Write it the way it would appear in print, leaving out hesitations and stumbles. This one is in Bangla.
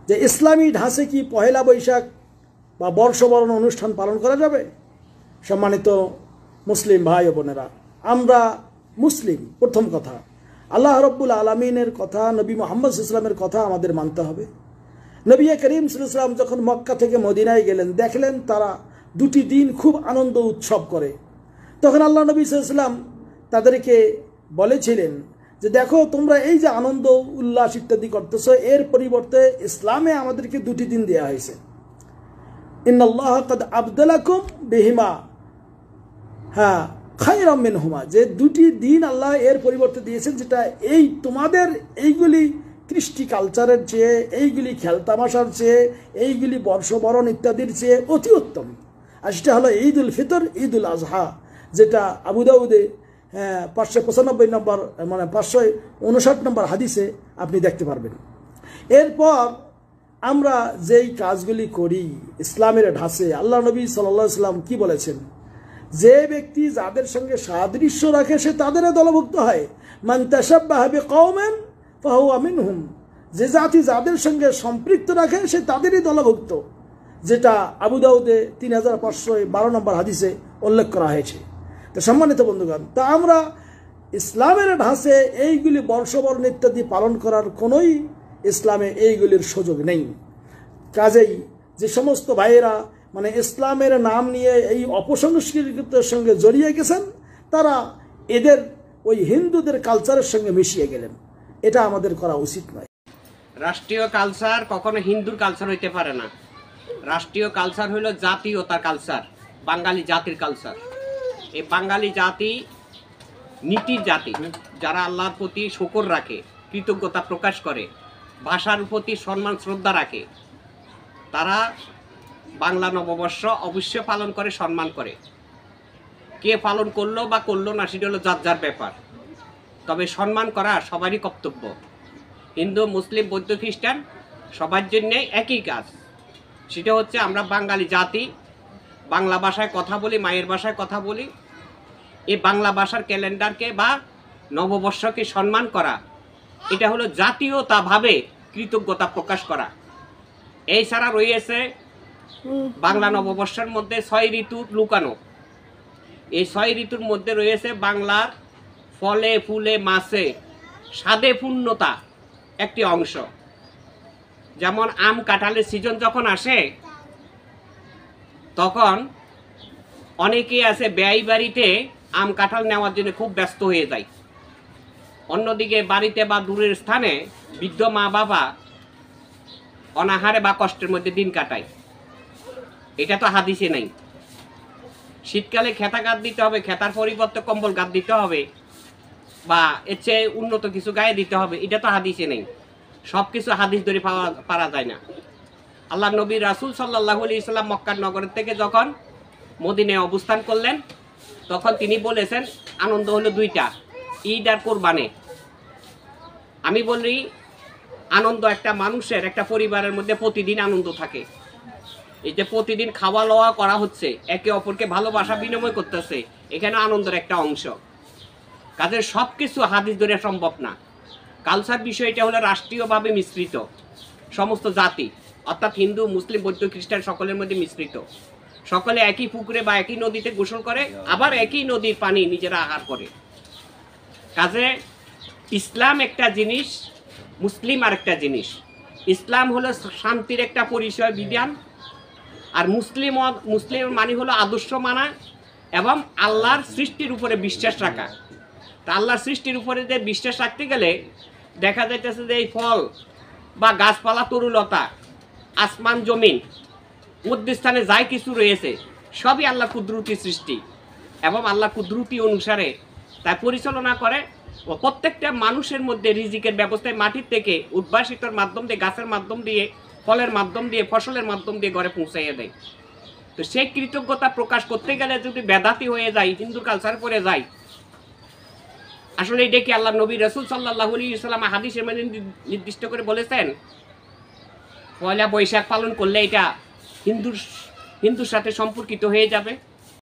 যে ইসলামী ঢাঁচে কি পহেলা বৈশাখ বা বর্ষবরণ অনুষ্ঠান পালন করা যাবে? সম্মানিত মুসলিম ভাই ও বোনেরা, আমরা মুসলিম। প্রথম কথা, আল্লাহ রব্বুল আলমিনের কথা, নবী মুহাম্মদ সাল্লাল্লাহু আলাইহি ওয়াসাল্লামের কথা আমাদের মানতে হবে। নবী করিম সাল্লাল্লাহু আলাইহি ওয়াসাল্লাম যখন মক্কা থেকে মদিনায় গেলেন, দেখলেন তারা দুটি দিন খুব আনন্দ উৎসব করে। তখন আল্লাহ নবী সাল্লাল্লাহু আলাইহি ওয়াসাল্লাম তাদেরকে বলেছিলেন যে দেখো, তোমরা এই যে আনন্দ উল্লাস ইত্যাদি করতেছো, এর পরিবর্তে ইসলামে আমাদেরকে দুটি দিন দেওয়া হয়েছে। ইন্নাল্লাহ কাদ আবদালাকুম বিহিমা, হ্যাঁ, খায়রাম মিনহুমা, যে দুটি দিন আল্লাহ এর পরিবর্তে দিয়েছেন, যেটা এই তোমাদের এইগুলি কৃষ্টি কালচারের চেয়ে, এইগুলি খেলতামাশার চেয়ে, এইগুলি বর্ষবরণ ইত্যাদির চেয়ে অতি উত্তম। আর সেটা হলো ঈদ উল ফিতর, ঈদ উল আজহা, যেটা আবু দাউদে 595 নম্বর, মানে 559 নম্বর হাদিসে আপনি দেখতে পারবেন। এরপর আমরা যেই কাজগুলি করি ইসলামের ঢাঁচে, আল্লাহ নবী সাল্লাল্লাহু আলাইহি ওয়াসাল্লাম কি বলেছেন? যে ব্যক্তি যাদের সঙ্গে সাদৃশ্য রাখে সে তাদের দলভুক্ত হয়। মান তাশাব্বাহা বিকওমিন ফাহুয়া মিনহুম, যে জাতি যাদের সঙ্গে সম্পৃক্ত রাখে সে তাদেরই দলভুক্ত, যেটা আবু দাউদে 3512 নম্বর হাদিসে উল্লেখ করা হয়েছে। তো সম্মানিত বন্ধুগণ, তা আমরা ইসলামের ঢাঁচে এইগুলি বর্ষবরণ ইত্যাদি পালন করার কোনোই ইসলামে এইগুলির সুযোগ নেই। কাজেই যে সমস্ত ভাইয়েরা মানে ইসলামের নাম নিয়ে এই অপসংস্কৃতির সঙ্গে জড়িয়ে গেছেন, তারা এদের ওই হিন্দুদের কালচারের সঙ্গে মিশিয়ে গেলেন। এটা আমাদের করা উচিত নয়। রাষ্ট্রীয় কালচার কখনো হিন্দুর কালচার হইতে পারে না। রাষ্ট্রীয় কালচার হইল জাতীয়তার কালচার, বাঙালি জাতির কালচার। এই বাঙালি জাতি নীতির জাতি, যারা আল্লাহর প্রতি শকর রাখে, কৃতজ্ঞতা প্রকাশ করে, ভাষার প্রতি সম্মান শ্রদ্ধা রাখে, তারা বাংলা নববর্ষ অবশ্যই পালন করে, সম্মান করে। কে পালন করলো বা করলো না সেটা হলো যার যার ব্যাপার, তবে সম্মান করা সবারই কর্তব্য। হিন্দু, মুসলিম, বৌদ্ধ, খ্রিস্টান সবার জন্যে একই কাজ, সেটা হচ্ছে আমরা বাঙালি জাতি, বাংলা ভাষায় কথা বলি, মায়ের ভাষায় কথা বলি। এই বাংলা ভাষার ক্যালেন্ডারকে বা নববর্ষকে সম্মান করা, এটা হলো জাতীয়তাভাবে কৃতজ্ঞতা প্রকাশ করা। এই ছাড়া রয়েছে বাংলা নববর্ষের মধ্যে 6 ঋতু লুকানো। এই 6 ঋতুর মধ্যে রয়েছে বাংলার ফলে ফুলে মাছে স্বাদে পূর্ণতা একটি অংশ। যেমন আম কাঁঠালের সিজন যখন আসে, তখন অনেকেই আছে ব্যয় বাড়িতে আম কাঁঠাল নেওয়ার জন্য খুব ব্যস্ত হয়ে যায়। অন্যদিকে বাড়িতে বা দূরের স্থানে বৃদ্ধ মা বাবা অনাহারে বা কষ্টের মধ্যে দিন কাটায়। এটা তো হাদিসে নাই। শীতকালে খেতা গাদ দিতে হবে, খেতার পরিবর্তে কম্বল গাদ দিতে হবে, বা এর চেয়ে উন্নত কিছু গায়ে দিতে হবে, এটা তো হাদিসে নেই। সব কিছু হাদিস ধরে পারা যায় না। আল্লাহ নবী রাসূল সাল্লাল্লাহু আলাইহি সাল্লাম মক্কার নগরের থেকে যখন মদিনায় অবস্থান করলেন, তখন তিনি বলেছেন আনন্দ হলো দুইটা, ঈদ আর কোরবানি। আমি বলি আনন্দ একটা মানুষের, একটা পরিবারের মধ্যে প্রতিদিন আনন্দ থাকে। এই যে প্রতিদিন খাওয়া লওয়া করা হচ্ছে, একে অপরকে ভালোবাসা বিনিময় করতেছে, এখানে আনন্দের একটা অংশ। কাজের সব কিছু হাদিস ধরে সম্ভব না। কালচার বিষয়টা হলো রাষ্ট্রীয়ভাবে মিশ্রিত, সমস্ত জাতি অর্থাৎ হিন্দু, মুসলিম, বৌদ্ধ, খ্রিস্টান সকলের মধ্যে মিশ্রিত। সকলে একই পুকুরে বা একই নদীতে গোসল করে, আবার একই নদীর পানি নিজেরা আহার করে। কাজে ইসলাম একটা জিনিস, মুসলিম আর একটা জিনিস। ইসলাম হলো শান্তির একটা পরিচয় বিধান, আর মুসলিম মানে হলো আদর্শ মানা এবং আল্লাহর সৃষ্টির উপরে বিশ্বাস রাখা। তা আল্লাহর সৃষ্টির উপরে যে বিশ্বাস রাখতে গেলে দেখা যাইতেছে যে এই ফল বা গাছপালা, তরুলতা, আসমান জমিন, মধ্যস্থানে যাই কিছু রয়েছে সবই আল্লাহ কুদরতি সৃষ্টি, এবং আল্লাহ কুদরতি অনুসারে তাই পরিচালনা করে। ও প্রত্যেকটা মানুষের মধ্যে রিজিকের ব্যবস্থায় মাটির থেকে উদ্ভাসিতর মাধ্যম দিয়ে, গাছের মাধ্যম দিয়ে, ফলের মাধ্যম দিয়ে, ফসলের মাধ্যম দিয়ে ঘরে পৌঁছাইয়া দেয়। তো সেই কৃতজ্ঞতা প্রকাশ করতে গেলে যদি বেদাতি হয়ে যায়, হিন্দু কালচার করে যায়, আসলে এটা কি আল্লাহ নবী রাসূল সাল্লাল্লাহু আলাইহি ওয়াসাল্লাম হাদিসে মানে নির্দিষ্ট করে বলেছেন পয়লা বৈশাখ পালন করলে এটা হিন্দুর সাথে সম্পর্কিত হয়ে যাবে?